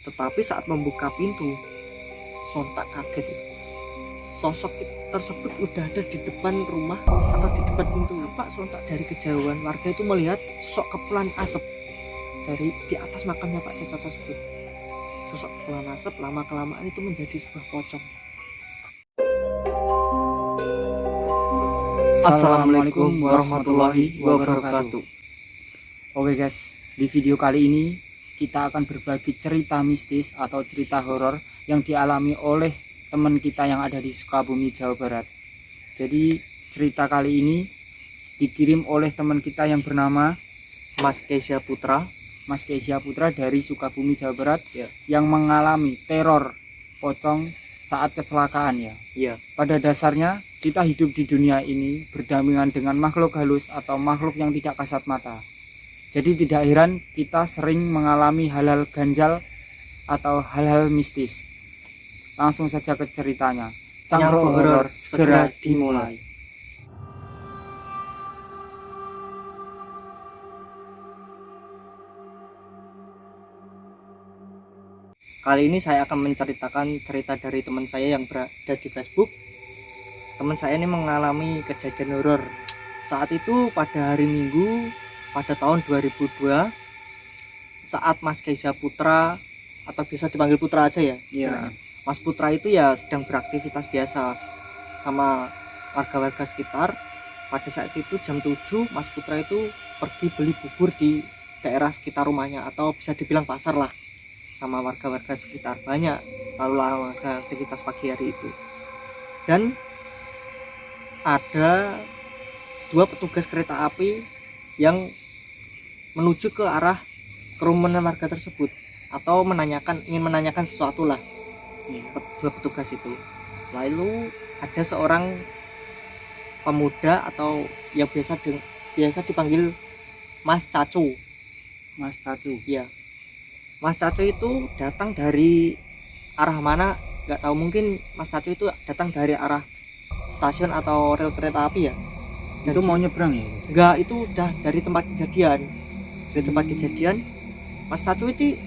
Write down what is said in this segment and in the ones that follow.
Tetapi saat membuka pintu, sontak kaget. Sosok tersebut udah ada di depan rumah atau di depan pintu. Pak, sontak dari kejauhan warga itu melihat sosok kepulan asap dari di atas makamnya Pak Caca tersebut. Sosok kepulan asap lama kelamaan itu menjadi sebuah pocong. Assalamualaikum warahmatullahi wabarakatuh. Oke guys, di video kali ini kita akan berbagi cerita mistis atau cerita horor yang dialami oleh teman kita yang ada di Sukabumi, Jawa Barat. Jadi cerita kali ini dikirim oleh teman kita yang bernama Mas Keisha Putra. Mas Keisha Putra dari Sukabumi, Jawa Barat Ya. yang mengalami teror pocong saat kecelakaan ya. Iya. Pada dasarnya kita hidup di dunia ini berdampingan dengan makhluk halus atau makhluk yang tidak kasat mata. Jadi tidak heran kita sering mengalami hal-hal ganjal atau hal-hal mistis. Langsung saja ke ceritanya. Cangkruk horor segera dimulai. Kali ini saya akan menceritakan cerita dari teman saya yang berada di Facebook. Teman saya ini mengalami kejadian horor. Saat itu pada hari Minggu pada tahun 2002, saat Mas Keisha Putra atau bisa dipanggil Putra aja ya. Iya. Mas Putra itu ya sedang beraktivitas biasa sama warga-warga sekitar. Pada saat itu jam 7 Mas Putra itu pergi beli bubur di daerah sekitar rumahnya atau bisa dibilang pasar lah, sama warga-warga sekitar. Banyak lalu warga aktivitas pagi hari itu. Dan ada dua petugas kereta api yang menuju ke arah kerumunan warga tersebut atau ingin menanyakan sesuatu lah. Dua petugas itu. Lalu ada seorang pemuda atau yang biasa dipanggil Mas Cacu. Mas Cacu. Iya. Mas Cacu itu datang dari arah mana nggak tahu, mungkin Mas Cacu itu datang dari arah stasiun atau rel kereta api ya. Itu mau nyebrang ya? Enggak, itu udah dari tempat kejadian. Dari tempat kejadian Mas Cacu itu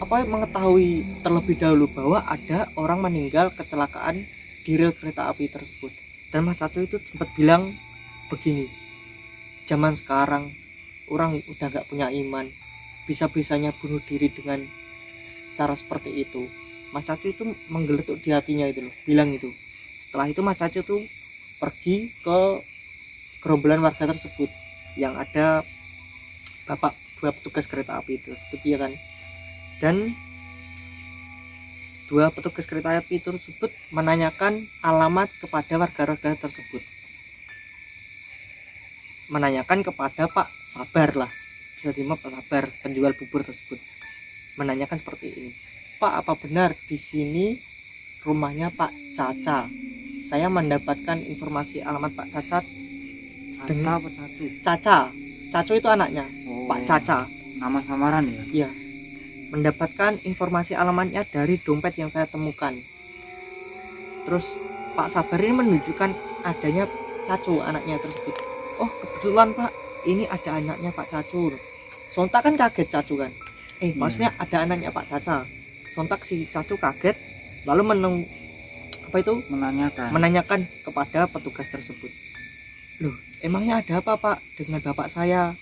mengetahui terlebih dahulu bahwa ada orang meninggal kecelakaan di rel kereta api tersebut. Dan Mas Cacu itu sempat bilang begini, zaman sekarang orang udah nggak punya iman, bisa-bisanya bunuh diri dengan cara seperti itu. Mas Cacu itu menggeletuk di hatinya itu loh, bilang itu. Setelah itu Mas Cacu tuh pergi ke gerombolan warga tersebut yang ada dua petugas kereta api itu seperti ya kan. Dan dua petugas kereta api tersebut menanyakan alamat kepada warga-warga tersebut, menanyakan kepada Pak Sabar lah, bisa dimaaf Pak Sabar, penjual bubur tersebut, menanyakan seperti ini, Pak, apa benar di sini rumahnya Pak Caca? Saya mendapatkan informasi alamat Pak Caca dengan apa Cacu? Caca itu anaknya. Pak Caca, Nama samaran ya? iya. Mendapatkan informasi alamatnya dari dompet yang saya temukan. Terus Pak Sabar ini menunjukkan adanya Cacu, anaknya tersebut. Oh, kebetulan Pak, ini ada anaknya Pak Cacu. Sontak kan kaget Cacu kan. Maksudnya ada anaknya Pak Caca. Sontak si Cacu kaget, lalu menanyakan kepada petugas tersebut. Loh, emangnya ada apa Pak dengan bapak saya?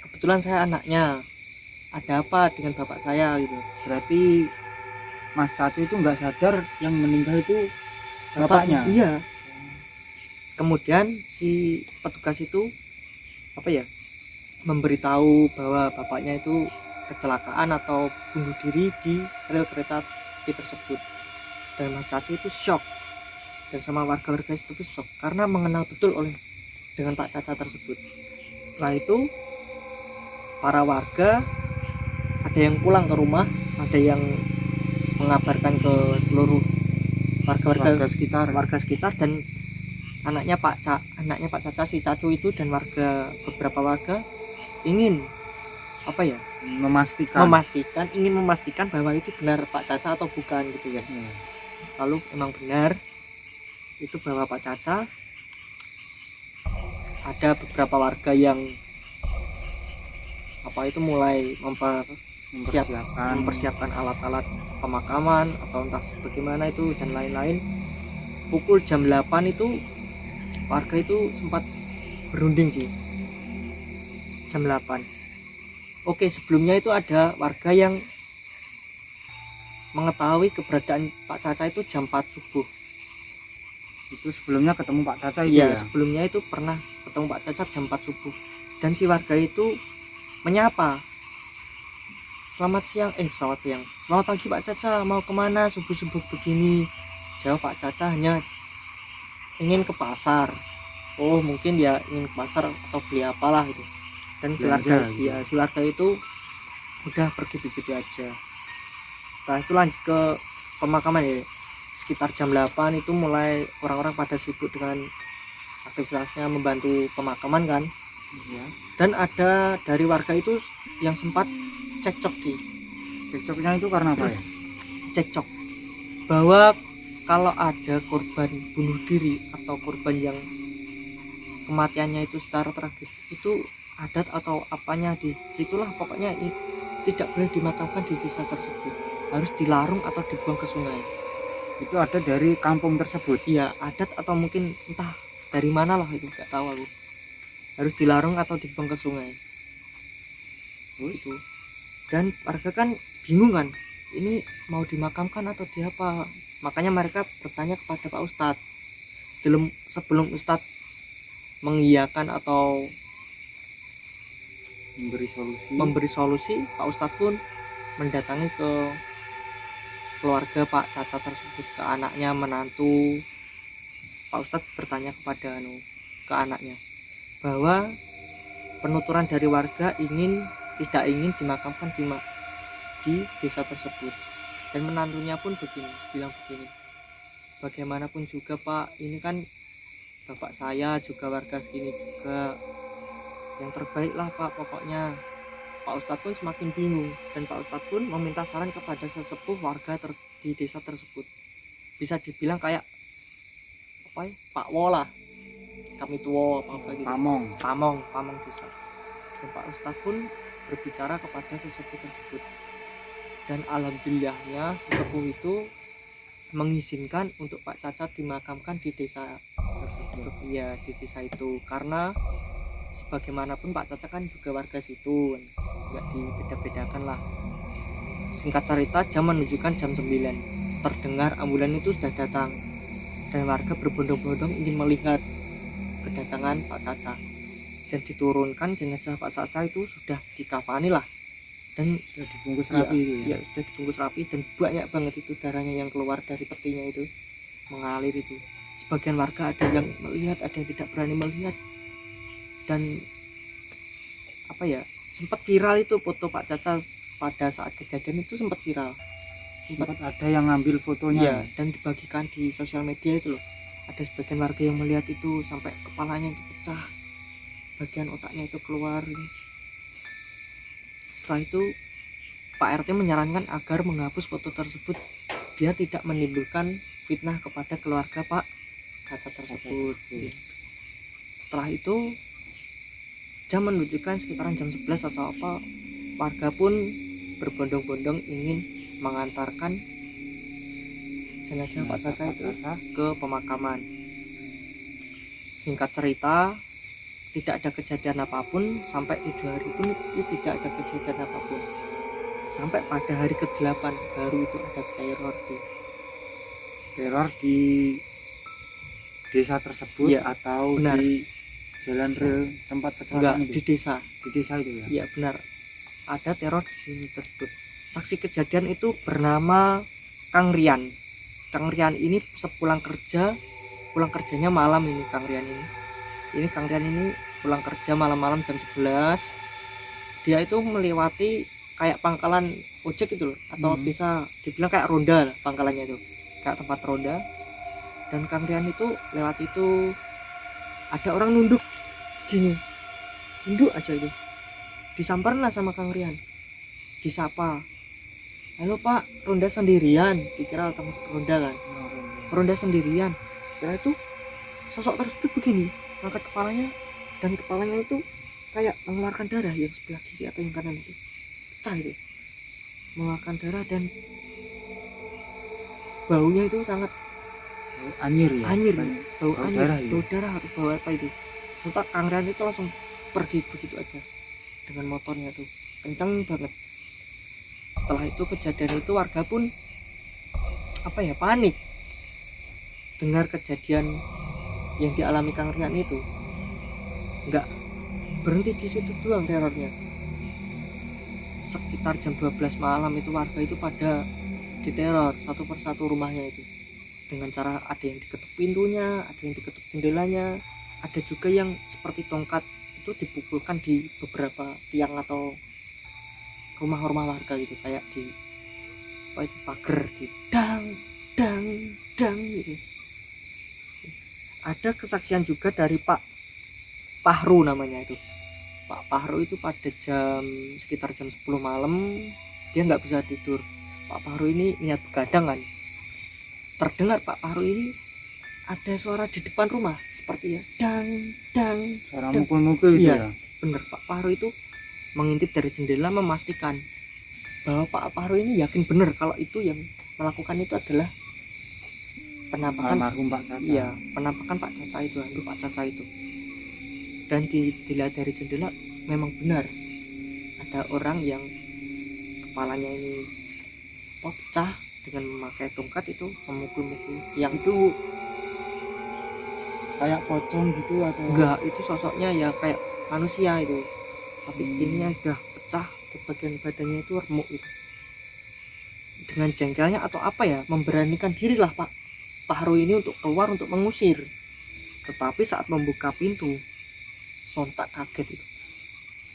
Kebetulan saya anaknya. Ada apa dengan bapak saya gitu. Berarti Mas Cacu itu nggak sadar yang meninggal itu bapaknya. Iya. Kemudian si petugas itu memberitahu bahwa bapaknya itu kecelakaan atau bunuh diri di rel kereta api tersebut. Dan Mas Cacu itu shock, dan sama warga-warga itu shock karena mengenal betul dengan Pak Caca tersebut. Setelah itu para warga ada yang pulang ke rumah, ada yang mengabarkan ke seluruh warga sekitar, dan anaknya Pak Caca, si Cacu itu, dan beberapa warga ingin memastikan bahwa itu benar Pak Caca atau bukan gitu ya. Lalu memang benar itu bahwa Pak Caca. Ada beberapa warga yang mulai mempersiapkan alat-alat pemakaman atau entah bagaimana itu dan lain-lain. Pukul jam 8 itu warga itu sempat berunding sih, jam 8. Oke, sebelumnya itu ada warga yang mengetahui keberadaan Pak Caca itu jam 4 subuh. Itu sebelumnya ketemu Pak Caca itu Iya, ya? sebelumnya itu pernah ketemu Pak Caca jam 4 subuh. Dan si warga itu menyapa, selamat siang, selamat siang, selamat pagi Pak Caca, mau kemana subuh-subuh begini? Jawab Pak Caca hanya ingin ke pasar. Oh, mungkin dia ingin ke pasar atau beli apalah itu. Dan si warga, Belanja, gitu. ya, si warga itu udah pergi begitu aja. Setelah itu lanjut ke pemakaman ya. Sekitar jam 8 itu mulai orang-orang pada sibuk dengan aktivitasnya membantu pemakaman kan. Ya. Dan ada dari warga itu yang sempat cekcok sih. Cekcoknya itu karena apa ya? Cekcok bahwa kalau ada korban bunuh diri atau korban yang kematiannya itu secara tragis, itu adat atau apanya di situlah pokoknya tidak boleh dimakamkan di desa tersebut, harus dilarung atau dibuang ke sungai. Itu ada dari kampung tersebut? Iya, adat atau mungkin entah dari mana lah, itu nggak tahu aku. Harus dilarung atau dibuang ke sungai. Itu. Dan warga kan bingung kan, ini mau dimakamkan atau diapa? Makanya mereka bertanya kepada Pak Ustadz. Sebelum Ustadz mengiyakan atau memberi solusi, Pak Ustadz pun mendatangi ke keluarga Pak Caca tersebut, ke anaknya, menantu. Pak Ustadz bertanya kepada ke anaknya bahwa penuturan dari warga tidak ingin dimakamkan di desa tersebut. Dan menantunya pun bilang begini, bagaimanapun juga Pak, ini kan bapak saya juga warga sini juga, yang terbaik lah Pak pokoknya. Pak Ustadz pun semakin bingung, dan Pak Ustadz pun meminta saran kepada sesepuh warga di desa tersebut. Bisa dibilang kayak apa ya, Pak Wola, kami tua apa gitu, pamong desa. Dan Pak Ustadz pun berbicara kepada sesepuh tersebut, dan alhamdulillahnya sesepuh itu mengizinkan untuk Pak Caca dimakamkan di desa tersebut. Ya, di desa itu, karena sebagaimanapun Pak Caca kan juga warga situ, nggak dibeda-bedakan lah. Singkat cerita, jam menunjukkan jam 9, terdengar ambulan itu sudah datang, dan warga berbondong-bondong ingin melihat kedatangan Pak Caca. Dan diturunkan jenazah Pak Caca itu sudah dikafani lah, dan sudah dibungkus rapi itu ya? Ya, sudah dibungkus rapi, dan banyak banget itu darahnya yang keluar dari petinya itu, mengalir itu. Sebagian warga ada yang melihat, ada yang tidak berani melihat. Dan apa ya, sempat viral itu foto Pak Caca pada saat kejadian itu, sempat viral, sempat ada yang ngambil fotonya ya, dan dibagikan di sosial media itu loh. Ada sebagian warga yang melihat itu sampai kepalanya itu pecah, bagian otaknya itu keluar. Setelah itu Pak RT menyarankan agar menghapus foto tersebut biar tidak menimbulkan fitnah kepada keluarga Pak Caca tersebut. Setelah itu jam menunjukkan sekitaran jam 11 atau apa, warga pun berbondong-bondong ingin mengantarkan jenazah Pak Caca itu ke pemakaman. Singkat cerita, tidak ada kejadian apapun sampai 7 hari pun itu tidak ada kejadian apapun. Sampai pada hari ke-8 baru itu ada teror di desa tersebut ya, atau benar, di jalan rel tempat kecelakaan itu? Di desa. Di desa itu ya? Iya benar, ada teror di sini tersebut. Saksi kejadian itu bernama Kang Rian. Kang Rian ini sepulang kerjanya malam ini. Kang Rian ini pulang kerja malam-malam jam 11. Dia itu melewati kayak pangkalan ojek gitu loh, atau bisa dibilang kayak ronda lah, pangkalannya itu kayak tempat ronda. Dan Kang Rian itu lewat itu, ada orang nunduk gini, nunduk aja itu, disamperin lah sama Kang Rian, disapa, halo Pak, ronda sendirian. Dikira termasuk ronda kan, ronda sendirian. Setelah itu sosok tersebut begini, angkat kepalanya, dan kepalanya itu kayak mengeluarkan darah yang sebelah kiri atau yang kanan itu, pecah itu. mengeluarkan darah dan baunya itu sangat Anyir ya. anyir, bau Bau anyir, darah ya? bau darah atau bau apa itu. Sontak Kang Rian itu langsung pergi begitu aja dengan motornya tuh kencang banget. Setelah itu kejadian itu warga pun apa ya, panik dengar kejadian yang dialami Kang Rian itu. Nggak berhenti di situ doang terornya. Sekitar jam 12 malam itu warga itu pada diteror satu persatu rumahnya itu, dengan cara ada yang diketuk pintunya, ada yang diketuk jendelanya, ada juga yang seperti tongkat itu dipukulkan di beberapa tiang atau rumah-rumah warga gitu, kayak di apa itu, pagar, di dang dang dang gitu. Ada kesaksian juga dari Pak Pahru namanya itu. Pak Pahru itu pada sekitar jam 10 malam dia nggak bisa tidur. Pak Pahru ini niat begadang kan. Terdengar Pak Pahru ini ada suara di depan rumah seperti ya dang dang. Suara dang. mukul-mukul gitu Iya, ya. bener. Pak Pahru itu mengintip dari jendela memastikan bahwa Pak Pahru ini yakin bener kalau itu yang melakukan itu adalah penampakan Almarhum Pak Caca. iya, penampakan Pak Caca itu, hantu Pak Caca itu. Dan dilihat dari jendela memang benar ada orang yang kepalanya ini pecah dengan memakai tongkat itu memukul-mukul yang Itu kayak pocong gitu atau enggak, itu sosoknya ya kayak manusia itu, tapi ininya udah pecah di bagian badannya itu remuk itu. Dengan jengkelnya atau apa ya, memberanikan dirilah Pak Pahru ini untuk keluar untuk mengusir, tetapi saat membuka pintu sontak kaget itu,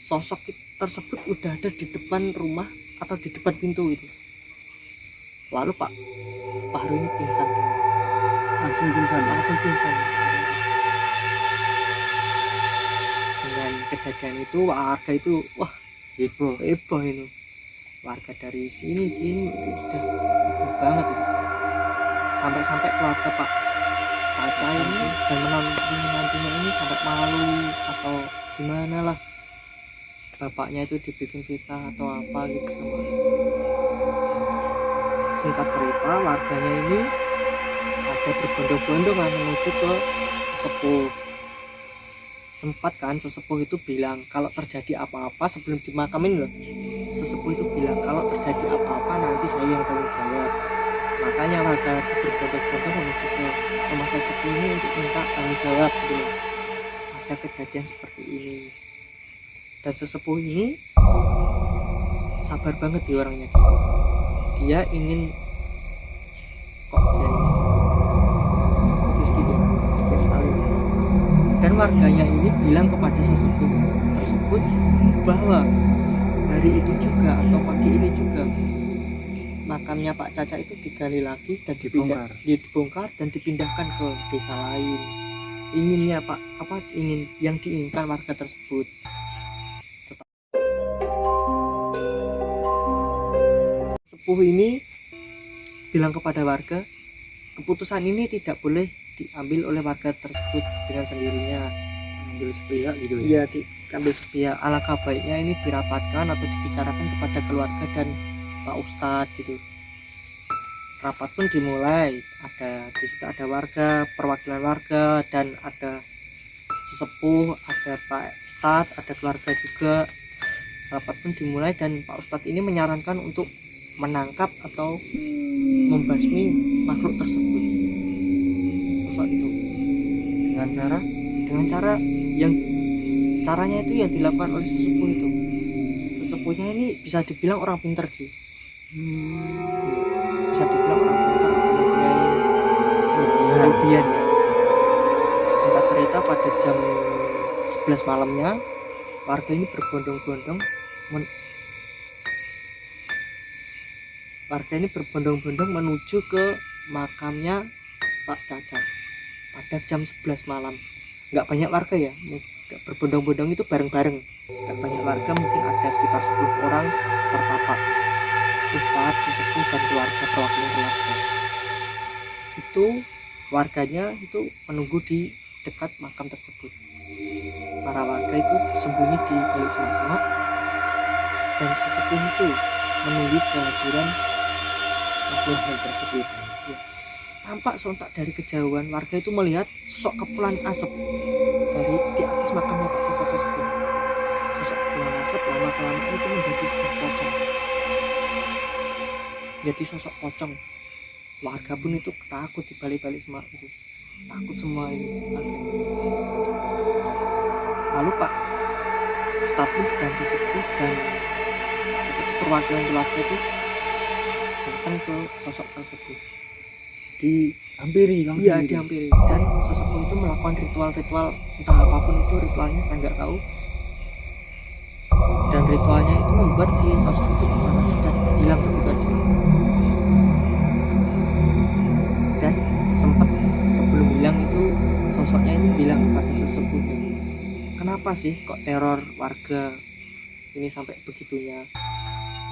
sosok tersebut udah ada di depan rumah atau di depan pintu itu. Lalu Pak Pahru ini pingsan, langsung pingsan. Dengan kejadian itu warga itu wah heboh ini, warga dari sini itu sudah heboh banget itu. Sampai keluarga Pak Caca ini dan menantunya ini sampai malu atau gimana lah, bapaknya itu dibikin fitnah atau apa gitu sama. Singkat cerita, warganya ini ada berbondong-bondong menuju ke sesepuh. Sempat kan sesepuh itu bilang kalau terjadi apa-apa sebelum dimakamin loh, sesepuh itu bilang kalau terjadi apa-apa nanti saya yang tanggung jawab. Makanya warga berbondong-bondong menuju ke rumah sesepuh ini untuk minta tanggung jawab gitu. Ada kejadian seperti ini, dan sesepuh ini sabar banget dia orangnya. Dia ingin dan warganya ini bilang kepada sesepuh tersebut bahwa hari itu juga atau pagi ini juga makamnya Pak Caca itu digali lagi dan dibongkar dan dipindahkan ke desa lain. Inginnya ingin yang diinginkan warga tersebut. Sepuh ini bilang kepada warga, keputusan ini tidak boleh diambil oleh warga tersebut dengan sendirinya, ambil sepihak gitu ya. Iya, diambil sepihak. Alangkah baiknya ini dirapatkan atau dibicarakan kepada keluarga dan Pak Ustadz gitu. Rapat pun dimulai, di situ ada warga, perwakilan warga, dan ada sesepuh, ada Pak Ustadz, ada keluarga juga. Rapat pun dimulai dan Pak Ustadz ini menyarankan untuk menangkap atau membasmi makhluk tersebut, sosok itu, dengan cara yang caranya itu yang dilakukan oleh sesepuh itu. Sesepuhnya ini bisa dibilang orang pintar sih, bisa dibilang orang pintar atau mempunyai kelebihan ya. Singkat cerita, pada jam 11 malamnya warga ini berbondong-bondong menuju ke makamnya Pak Caca pada jam 11 malam. Nggak banyak warga ya, berbondong-bondong itu bareng-bareng, nggak banyak warga, mungkin ada sekitar 10 orang serta Pak Ustadz, sesepuh, dan keluarga, perwakilan keluarga. Itu warganya itu menunggu di dekat makam tersebut. Para warga itu sembunyi di balik semak-semak, dan sesepuh itu menunggu kehadiran makhluk tersebut. Tampak sontak dari kejauhan, warga itu melihat sosok kepulan asap dari di atas makamnya Pak Caca tersebut. Sosok kepulan asap lama-kelamaan itu menjadi sebuah pocong. Jadi sosok pocong. Warga pun itu takut di balik-balik semak itu. Takut semua ini. Lalu Pak Ustadz dan sesepuh dan perwakilan keluarga itu datang ke sosok tersebut. Dihampiri langsung. Iya, gitu. dihampiri. Dan sesepuh itu melakukan ritual-ritual, entah apapun itu ritualnya saya nggak tahu. Dan ritualnya itu membuat si sosok itu panas dan hilang begitu aja. Dan sempat sebelum hilang itu sosoknya itu bilang pada sesepuhnya, kenapa sih kok teror warga ini sampai begitunya?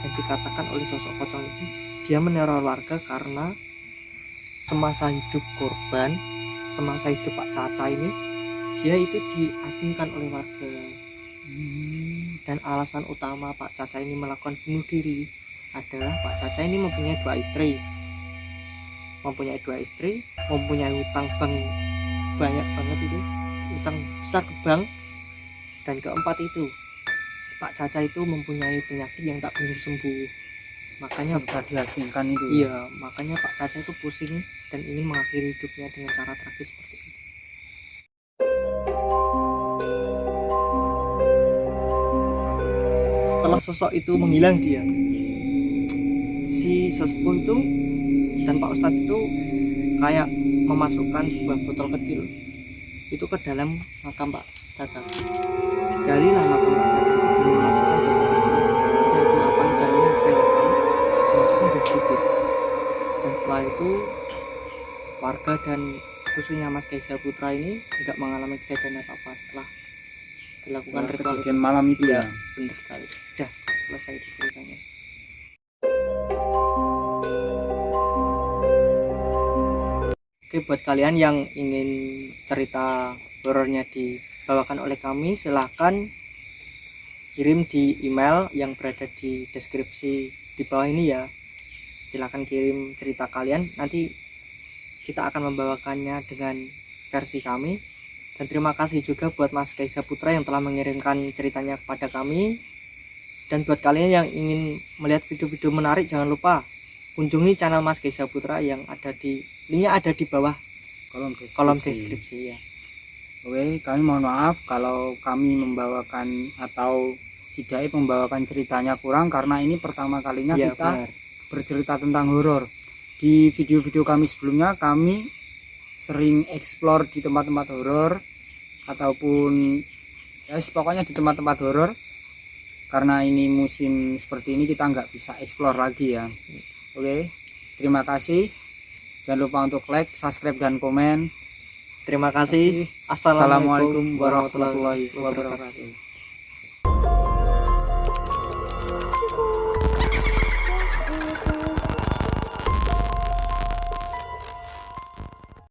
Dan dikatakan oleh sosok pocong itu, dia meneror warga karena semasa hidup korban, semasa hidup Pak Caca ini, dia itu diasingkan oleh warga. Dan alasan utama Pak Caca ini melakukan bunuh diri adalah Pak Caca ini mempunyai dua istri, mempunyai hutang bank banyak banget itu, hutang besar ke bank. Dan keempat itu, Pak Caca itu mempunyai penyakit yang tak kunjung sembuh. Makanya serta diasingkan itu. iya, makanya Pak Caca itu pusing dan ingin mengakhiri hidupnya dengan cara tragis seperti itu. Setelah sosok itu menghilang dia, si sesepuh itu dan Pak Ustadz itu kayak memasukkan sebuah botol kecil itu ke dalam makam Pak Caca. Digalilah makam Pak Caca itu dan memasukkan botol kecil, entah itu apa di dalamnya saya nggak tahu, dimasukkan di bibir. Dan setelah itu warga dan khususnya Mas Kaisa Putra ini tidak mengalami kejadian apa-apa setelah dilakukan ritual kejadian malam itu ya. ya. Benar sekali. Udah selesai itu ceritanya. Oke, buat kalian yang ingin cerita horornya dibawakan oleh kami, silahkan kirim di email yang berada di deskripsi di bawah ini ya. Silahkan kirim cerita kalian, nanti kita akan membawakannya dengan versi kami. Dan terima kasih juga buat Mas Kaisa Putra yang telah mengirimkan ceritanya kepada kami. Dan buat kalian yang ingin melihat video-video menarik, jangan lupa kunjungi channel Mas Kaisa Putra yang ada di linknya ada di bawah kolom deskripsi ya. Oke, kami mohon maaf kalau kami membawakan atau si Daib membawakan ceritanya kurang, karena ini pertama kalinya Iya, kita benar. bercerita tentang horor. Di video-video kami sebelumnya kami sering explore di tempat-tempat horor ataupun ya pokoknya di tempat-tempat horor. Karena ini musim seperti ini kita nggak bisa explore lagi ya. Oke, terima kasih. Jangan lupa untuk like, subscribe, dan komen. Terima kasih. Assalamualaikum Assalamualaikum warahmatullahi warahmatullahi wabarakatuh.